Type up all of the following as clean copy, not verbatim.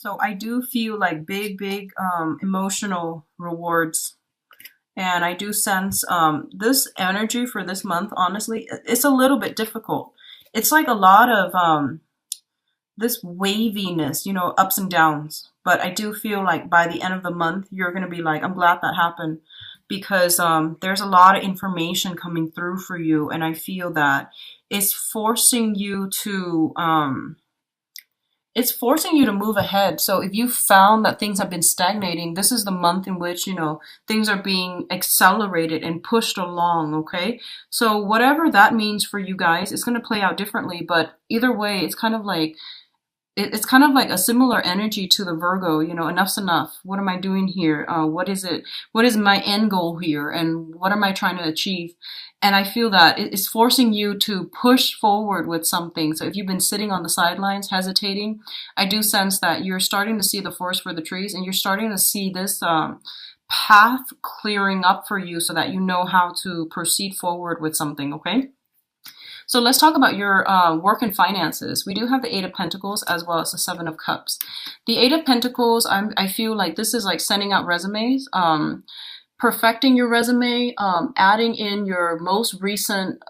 So I do feel like big emotional rewards. And I do sense this energy for this month, honestly, it's a little bit difficult. It's like a lot of this waviness, ups and downs. But I do feel like by the end of the month, you're going to be like, I'm glad that happened because there's a lot of information coming through for you. And I feel that it's forcing you to it's forcing you to move ahead. So if you found that things have been stagnating, this is the month in which, things are being accelerated and pushed along, okay? So whatever that means for you guys, it's going to play out differently, but either way, it's kind of like a similar energy to the Virgo, enough's enough. What am I doing here? What is it? What is my end goal here? And what am I trying to achieve? And I feel that it's forcing you to push forward with something. So if you've been sitting on the sidelines, hesitating, I do sense that you're starting to see the forest for the trees and you're starting to see this path clearing up for you so that you know how to proceed forward with something, okay? So let's talk about your work and finances. We do have the Eight of Pentacles as well as the Seven of Cups. The Eight of Pentacles, I feel like this is like sending out resumes, perfecting your resume, adding in your most recent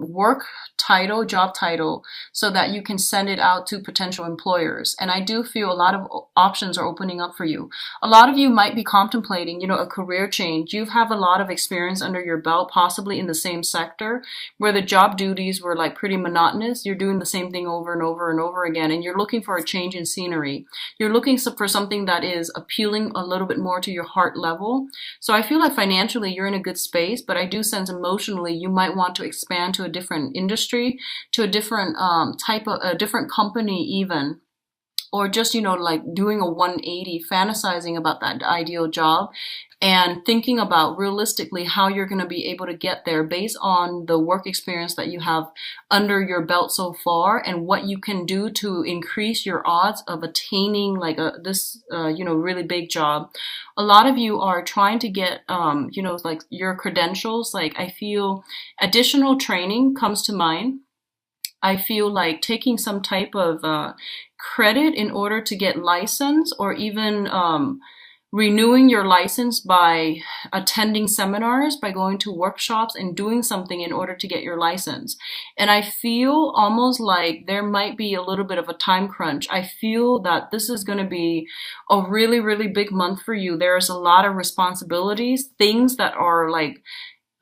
work title, job title, so that you can send it out to potential employers. And I do feel a lot of options are opening up for you. A lot of you might be contemplating, a career change. You have a lot of experience under your belt, possibly in the same sector, where the job duties were like pretty monotonous. You're doing the same thing over and over and over again, and you're looking for a change in scenery. You're looking for something that is appealing a little bit more to your heart level. So I feel like financially you're in a good space, but I do sense emotionally you might want to expand to a different industry, to a different type of a different company even, or just like doing a 180, fantasizing about that ideal job and thinking about realistically how you're going to be able to get there based on the work experience that you have under your belt so far and what you can do to increase your odds of attaining like this really big job. A lot of you are trying to get like your credentials. Like I feel additional training comes to mind. I feel like taking some type of credit in order to get license, or even renewing your license by attending seminars, by going to workshops and doing something in order to get your license. And I feel almost like there might be a little bit of a time crunch. I feel that this is going to be a really, really big month for you. There's a lot of responsibilities, things that are like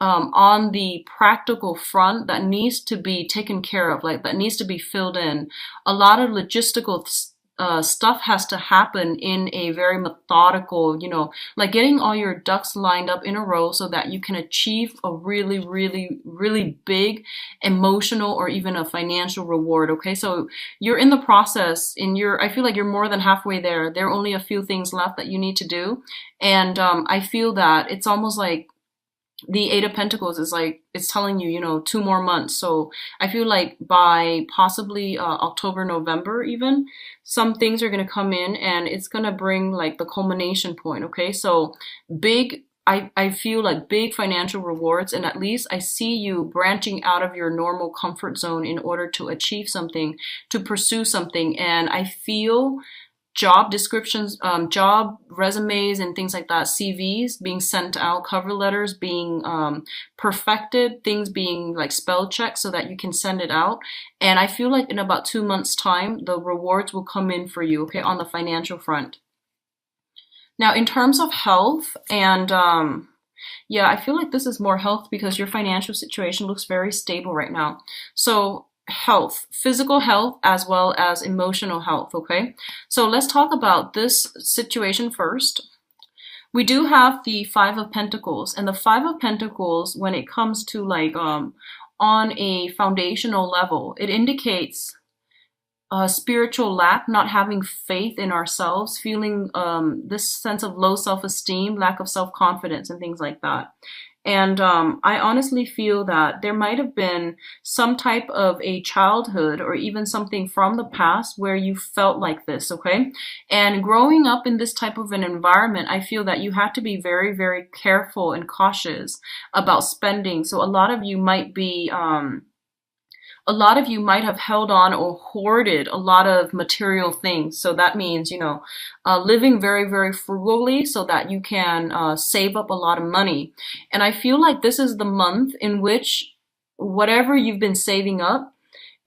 on the practical front that needs to be taken care of, like that needs to be filled in. A lot of logistical stuff has to happen in a very methodical, like getting all your ducks lined up in a row so that you can achieve a really, really, really big emotional or even a financial reward. Okay, so you're in the process, I feel like you're more than halfway there. There are only a few things left that you need to do, and I feel that it's almost like the Eight of Pentacles is like, it's telling you, 2 more months. So I feel like by possibly October, November even, some things are going to come in and it's going to bring like the culmination point. Okay. So I feel like big financial rewards, and at least I see you branching out of your normal comfort zone in order to achieve something, to pursue something. And I feel job descriptions, job resumes and things like that, CVs being sent out, cover letters being perfected, things being like spell checked so that you can send it out. And I feel like in about 2 months' time, the rewards will come in for you, okay, on the financial front. Now, in terms of health and yeah, I feel like this is more health because your financial situation looks very stable right now. So health, physical health as well as emotional health, okay? So let's talk about this situation first. We do have the Five of Pentacles, and the Five of Pentacles, when it comes to like on a foundational level, it indicates spiritual lack, not having faith in ourselves, feeling this sense of low self-esteem, lack of self-confidence and things like that. And I honestly feel that there might have been some type of a childhood or even something from the past where you felt like this, okay? And growing up in this type of an environment, I feel that you have to be very, very careful and cautious about spending. So a lot of you might be a lot of you might have held on or hoarded a lot of material things. So that means, living very, very frugally so that you can save up a lot of money. And I feel like this is the month in which whatever you've been saving up,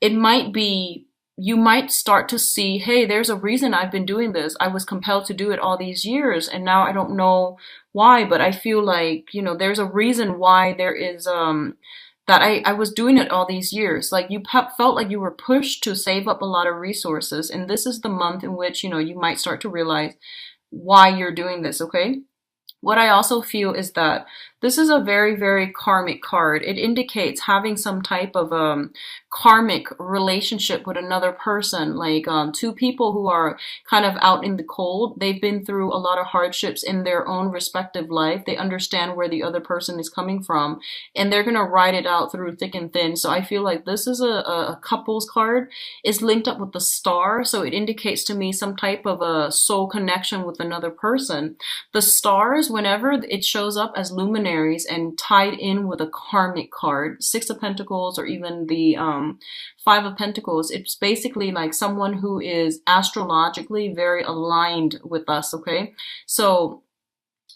it might be, you might start to see, hey, there's a reason I've been doing this. I was compelled to do it all these years, and now I don't know why, but I feel like, there's a reason why there is, that I was doing it all these years. Like you felt like you were pushed to save up a lot of resources. And this is the month in which, you might start to realize why you're doing this, okay? What I also feel is that this is a very, very karmic card. It indicates having some type of karmic relationship with another person, like two people who are kind of out in the cold. They've been through a lot of hardships in their own respective life. They understand where the other person is coming from, and they're going to ride it out through thick and thin. So I feel like this is a couples card. It's linked up with the star, so it indicates to me some type of a soul connection with another person. The stars, whenever it shows up as luminaries and tied in with a karmic card, Six of Pentacles or even the Five of Pentacles, it's basically like someone who is astrologically very aligned with us, okay? So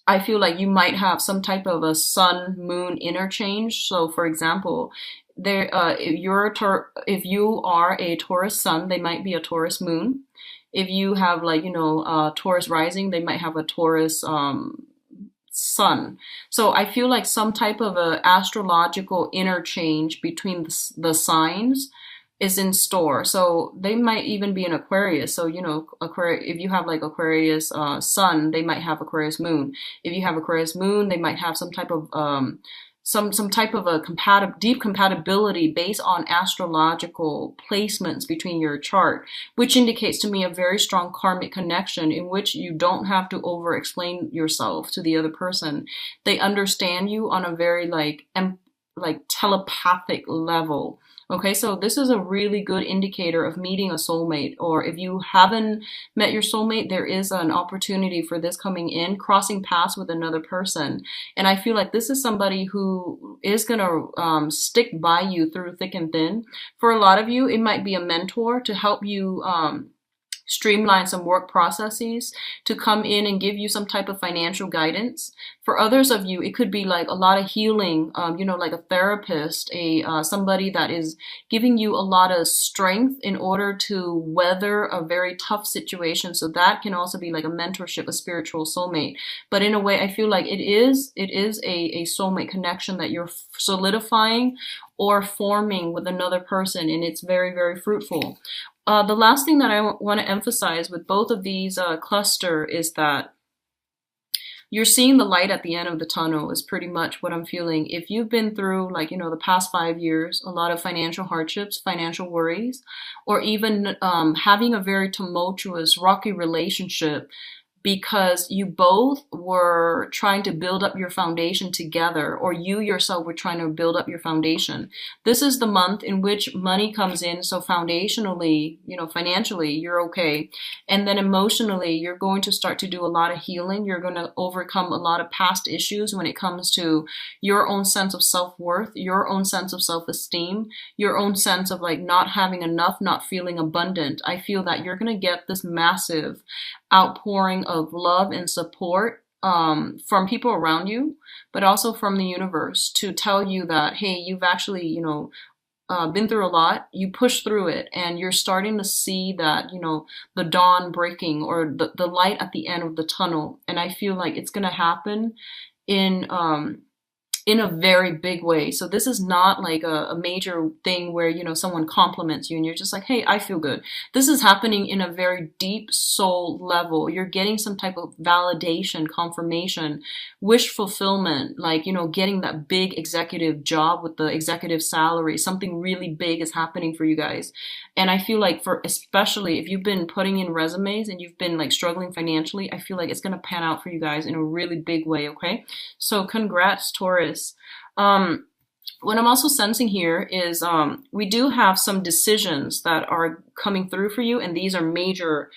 I feel like you might have some type of a sun-moon interchange. So for example, if you are a Taurus sun, they might be a Taurus moon. If you have like, Taurus rising, they might have a Taurus sun. So I feel like some type of a astrological interchange between the signs is in store. So they might even be an Aquarius. So, Aquarius, if you have like Aquarius sun, they might have Aquarius moon. If you have Aquarius moon, they might have some type of some type of a deep compatibility based on astrological placements between your chart, which indicates to me a very strong karmic connection in which you don't have to over explain yourself to the other person. They understand you on a very like telepathic level. Okay, so this is a really good indicator of meeting a soulmate, or if you haven't met your soulmate, there is an opportunity for this coming in, crossing paths with another person. And I feel like this is somebody who is going to stick by you through thick and thin. For a lot of you, it might be a mentor to help you streamline some work processes, to come in and give you some type of financial guidance. For others of you, it could be like a lot of healing, like a therapist, somebody that is giving you a lot of strength in order to weather a very tough situation. So that can also be like a mentorship, a spiritual soulmate. But in a way, I feel like it is a soulmate connection that you're solidifying or forming with another person, and it's very, very fruitful. The last thing that I want to emphasize with both of these cluster is that you're seeing the light at the end of the tunnel is pretty much what I'm feeling. If you've been through like, the past 5 years, a lot of financial hardships, financial worries, or even having a very tumultuous, rocky relationship, because you both were trying to build up your foundation together, or you yourself were trying to build up your foundation. This is the month in which money comes in. So foundationally, financially, you're okay. And then emotionally, you're going to start to do a lot of healing. You're going to overcome a lot of past issues when it comes to your own sense of self-worth, your own sense of self-esteem, your own sense of like not having enough, not feeling abundant. I feel that you're going to get this massive outpouring of love and support from people around you, but also from the universe to tell you that, hey, you've actually, been through a lot, you pushed through it, and you're starting to see that, the dawn breaking or the light at the end of the tunnel. And I feel like it's going to happen in a very big way. So this is not like a major thing where, someone compliments you and you're just like, hey, I feel good. This is happening in a very deep soul level. You're getting some type of validation, confirmation, wish fulfillment, like, getting that big executive job with the executive salary. Something really big is happening for you guys. And I feel like especially if you've been putting in resumes and you've been like struggling financially, I feel like it's going to pan out for you guys in a really big way. Okay. So congrats, Taurus. What I'm also sensing here is we do have some decisions that are coming through for you, and these are major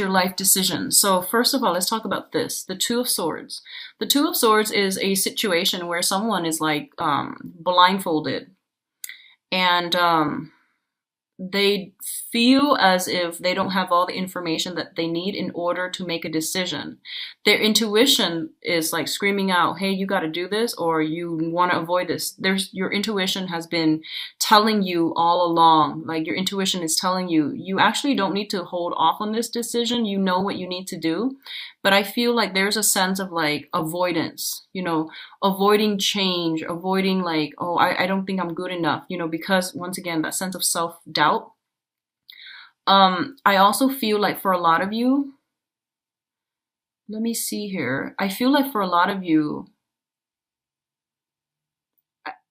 life decisions. So first of all, let's talk about this, the Two of Swords. The Two of Swords is a situation where someone is like blindfolded, and they feel as if they don't have all the information that they need in order to make a decision. Their intuition is like screaming out, hey, you got to do this, or you want to avoid this. Your intuition has been telling you all along. Like your intuition is telling you, you actually don't need to hold off on this decision. You know what you need to do. But I feel like there's a sense of like avoidance, avoiding change, avoiding like, oh, I don't think I'm good enough, because once again, that sense of self-doubt. I also feel like for a lot of you, let me see here. I feel like for a lot of you,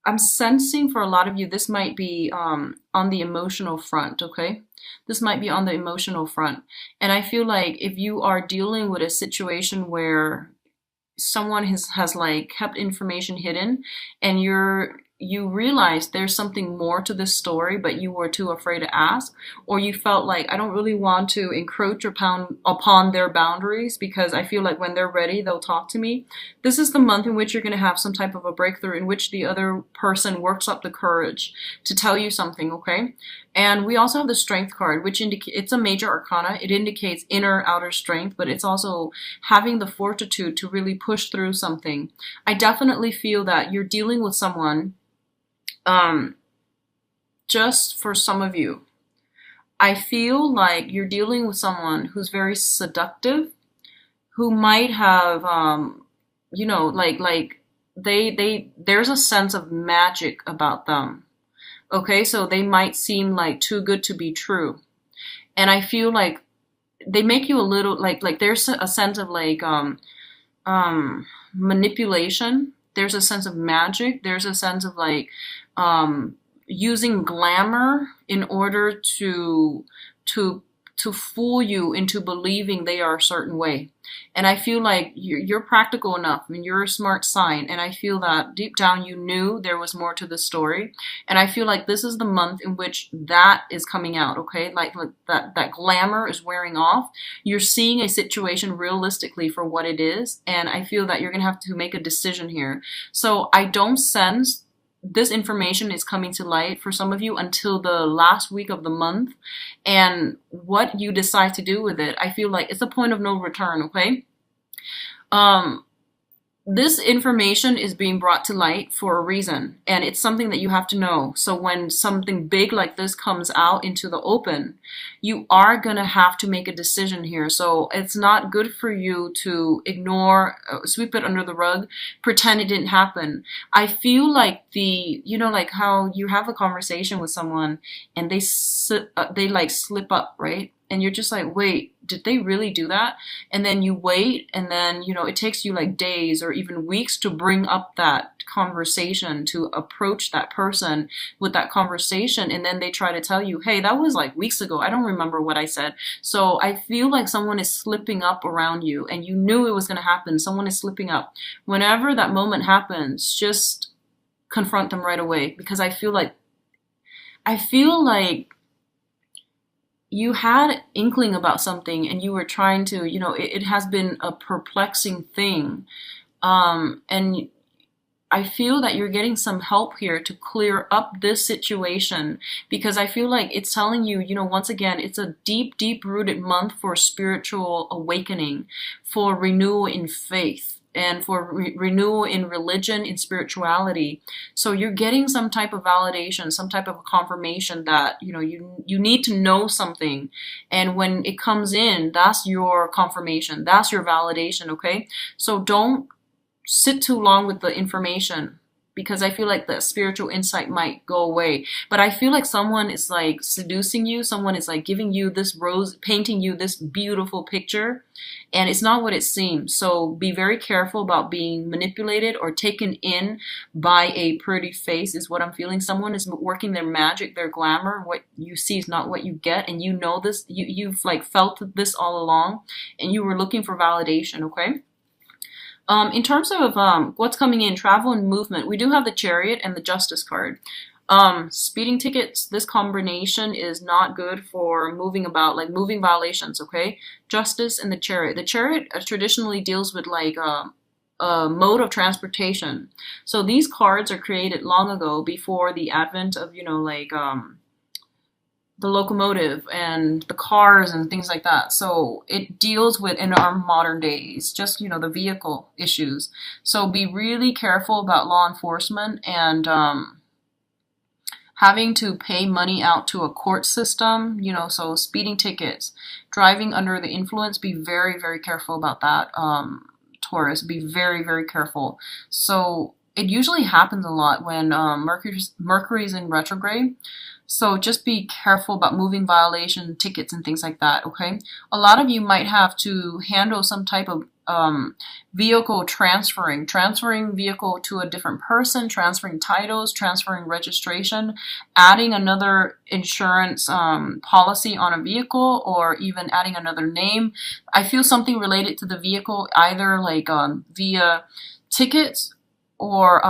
I'm sensing for a lot of you, this might be on the emotional front, okay? This might be on the emotional front. And I feel like if you are dealing with a situation where someone has like kept information hidden, and you realize there's something more to this story, but you were too afraid to ask, or you felt like I don't really want to encroach upon their boundaries because I feel like when they're ready, they'll talk to me. This is the month in which you're going to have some type of a breakthrough in which the other person works up the courage to tell you something, okay? And we also have the strength card, which indicates it's a major arcana. It indicates inner outer strength, but it's also having the fortitude to really push through something. I definitely feel that you're dealing with someone, just for some of you, I feel like you're dealing with someone who's very seductive, who might have, like there's a sense of magic about them. Okay, so they might seem like too good to be true. And I feel like they make you a little like there's a sense of like manipulation. There's a sense of magic. There's a sense of like using glamour in order to fool you into believing they are a certain way. And I feel like you're practical enough. I mean, you're a smart sign. And I feel that deep down you knew there was more to the story. And I feel like this is the month in which that is coming out, okay? Like that glamour is wearing off. You're seeing a situation realistically for what it is. And I feel that you're going to have to make a decision here. So I don't sense this information is coming to light for some of you until the last week of the month. And what you decide to do with it, I feel like it's a point of no return, okay? This information is being brought to light for a reason, and it's something that you have to know. So when something big like this comes out into the open, you are going to have to make a decision here. So it's not good for you to ignore, sweep it under the rug, pretend it didn't happen. I feel like like how you have a conversation with someone and they like slip up, right? And you're just like, wait, did they really do that? And then you wait, and then, it takes you like days or even weeks to bring up that conversation, to approach that person with that conversation. And then they try to tell you, hey, that was like weeks ago. I don't remember what I said. So I feel like someone is slipping up around you, and you knew it was going to happen. Someone is slipping up. Whenever that moment happens, just confront them right away, because I feel like you had inkling about something and you were trying to, it has been a perplexing thing. And I feel that you're getting some help here to clear up this situation, because I feel like it's telling you, once again, it's a deep, deep rooted month for spiritual awakening, for renewal in faith, and for renewal in religion, in spirituality. So you're getting some type of validation, some type of confirmation that, you need to know something. And when it comes in, that's your confirmation. That's your validation, okay? So don't sit too long with the information, because I feel like the spiritual insight might go away. But I feel like someone is like seducing you. Someone is like giving you this rose, painting you this beautiful picture, and it's not what it seems. So be very careful about being manipulated or taken in by a pretty face, is what I'm feeling. Someone is working their magic, their glamour. What you see is not what you get, and you know this. You've like felt this all along, and you were looking for validation, okay? In terms of what's coming in, travel and movement, we do have the Chariot and the Justice card. Speeding tickets, this combination is not good for moving about, like moving violations, okay? Justice and the Chariot. The Chariot traditionally deals with like mode of transportation. So these cards are created long ago before the advent of, like the locomotive and the cars and things like that. So it deals with in our modern days, just, the vehicle issues. So be really careful about law enforcement and having to pay money out to a court system, so speeding tickets, driving under the influence, be very, very careful about that, Taurus. Be very, very careful. So it usually happens a lot when Mercury's in retrograde. So just be careful about moving violation tickets and things like that, okay? A lot of you might have to handle some type of vehicle transferring vehicle to a different person, transferring titles, transferring registration, adding another insurance policy on a vehicle, or even adding another name. I feel something related to the vehicle, either like via tickets or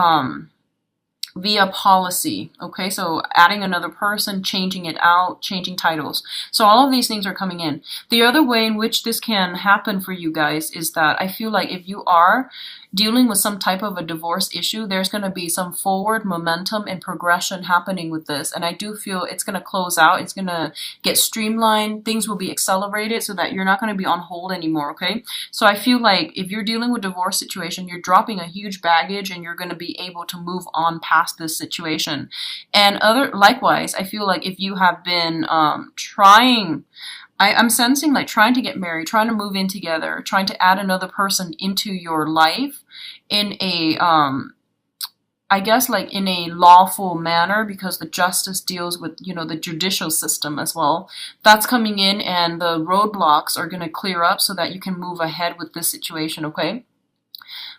via policy. Okay, so adding another person, changing it out, changing titles. So all of these things are coming in. The other way in which this can happen for you guys is that I feel like if you are dealing with some type of a divorce issue, there's going to be some forward momentum and progression happening with this. And I do feel it's going to close out. It's going to get streamlined. Things will be accelerated so that you're not going to be on hold anymore. Okay. So I feel like if you're dealing with a divorce situation, you're dropping a huge baggage and you're going to be able to move on past this situation. And likewise, I feel like if you have been I'm sensing like trying to get married, trying to move in together, trying to add another person into your life in a, I guess like in a lawful manner, because the justice deals with, the judicial system as well. That's coming in, and the roadblocks are going to clear up so that you can move ahead with this situation, okay?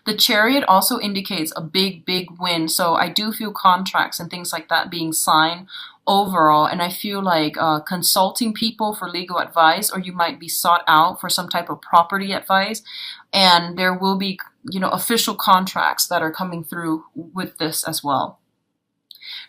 The Chariot also indicates a big, big win. So I do feel contracts and things like that being signed overall. And I feel like consulting people for legal advice, or you might be sought out for some type of property advice. And there will be, official contracts that are coming through with this as well.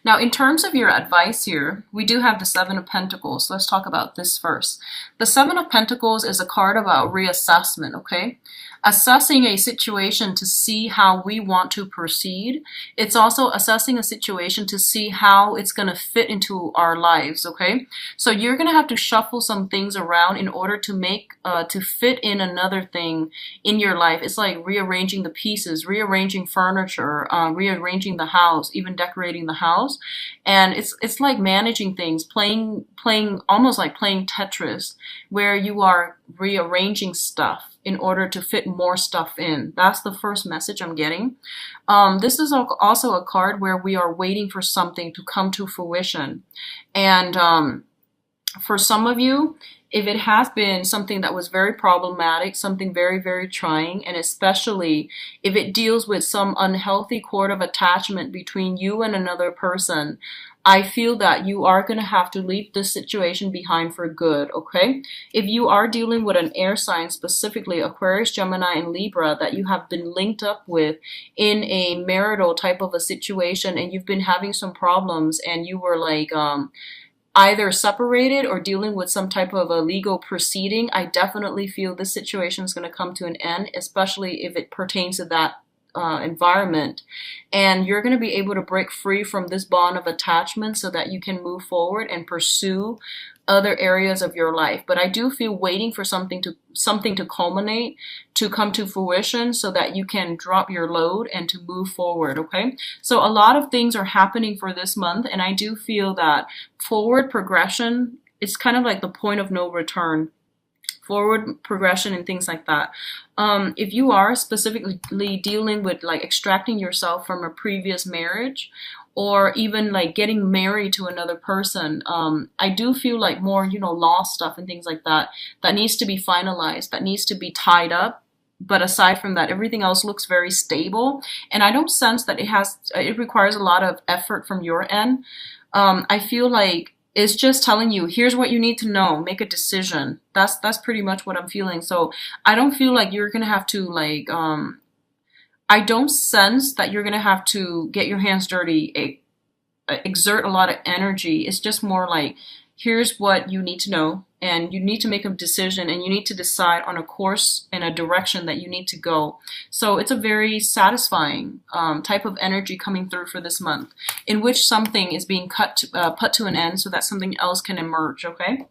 Now, in terms of your advice here, we do have the Seven of Pentacles. Let's talk about this first. The Seven of Pentacles is a card about reassessment, okay? Assessing a situation to see how we want to proceed. It's also assessing a situation to see how it's going to fit into our lives, okay? So you're going to have to shuffle some things around in order to fit in another thing in your life. It's like rearranging the pieces, rearranging furniture, rearranging the house, even decorating the house. And it's like managing things, playing almost like playing Tetris, where you are rearranging stuff in order to fit more stuff in. That's the first message I'm getting. This is also a card where we are waiting for something to come to fruition. And for some of you, if it has been something that was very problematic, something very, very trying, and especially if it deals with some unhealthy cord of attachment between you and another person, I feel that you are going to have to leave this situation behind for good, okay? If you are dealing with an air sign, specifically Aquarius, Gemini, and Libra, that you have been linked up with in a marital type of a situation, and you've been having some problems, and you were like either separated or dealing with some type of a legal proceeding, I definitely feel this situation is going to come to an end, especially if it pertains to that environment. And you're going to be able to break free from this bond of attachment so that you can move forward and pursue other areas of your life. But I do feel waiting for something to culminate, to come to fruition, so that you can drop your load and to move forward, okay? So a lot of things are happening for this month, and I do feel that forward progression, it's kind of like the point of no return. Forward progression and things like that. If you are specifically dealing with like extracting yourself from a previous marriage, or even like getting married to another person, I do feel like more, law stuff and things like that needs to be finalized, that needs to be tied up. But aside from that, everything else looks very stable. And I don't sense that it requires a lot of effort from your end. I feel like it's just telling you, here's what you need to know, make a decision. That's pretty much what I'm feeling. So I don't feel like you're going to have to like, I don't sense that you're going to have to get your hands dirty, exert a lot of energy. It's just more like here's what you need to know, and you need to make a decision, and you need to decide on a course and a direction that you need to go. So it's a very satisfying type of energy coming through for this month, in which something is being put to an end so that something else can emerge, okay?